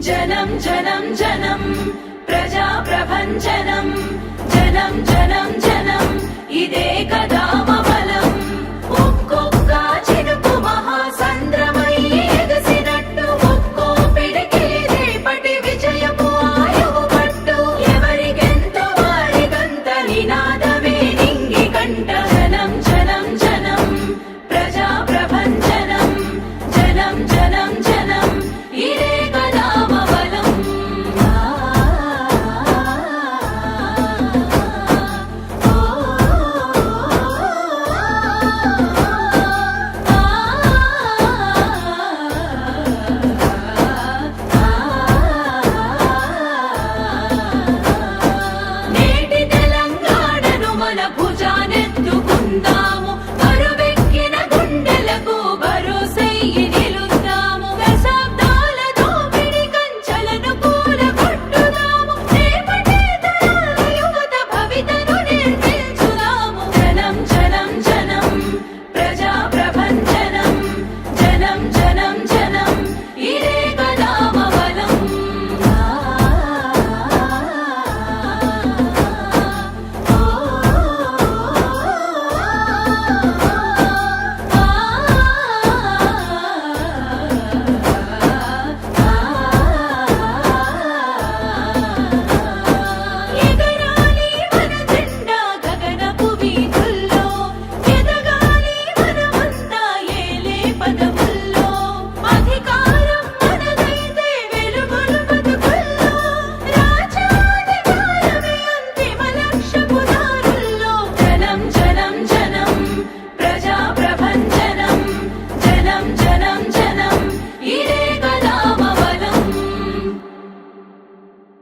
జనం జనం జనం ప్రజా ప్రభంజనం జనం జనం జనం ఇదే కదా బలం ఒక్కొక్క చినుకు మహాసంద్రమై ఎగసినట్టు ఒక్కో పిడికిలి రేపటి విజయపు ఆయువు పట్టు ఎవరికెంతో వారికంత నినాదమే నింగి కంట జనం జనం జనం ప్రజా ప్రభంజనం జనం జనం జనం ఇదే కదా బలం నేటి తెలంగాణను మన భుజానెత్తుకుందాము బరువెక్కిన గుండెలకు భరోసెయ్యి నిలుద్దాము దశాబ్దాల దోపిడి కంచెలను కూలగొట్టుదాము రేపటి తరాల యువత భవితను నిర్మించుదాము జనం జనం జనం ప్రజా ప్రభంజనం జనం జనం జనం ఇదే కదా బలం ఎగరాలి మన జెండా గగనపు వీధుల్లో ఎదగాలి మనమంతా ఏలే పదవుల్లో అధికారం మనదైతే వెలుగులు బతుకుల్లో రాజ్యాధికారమే అంతిమ లక్ష్యపు దారుల్లో జనం జనం జనం ప్రజా ప్రభంజనం జనం జనం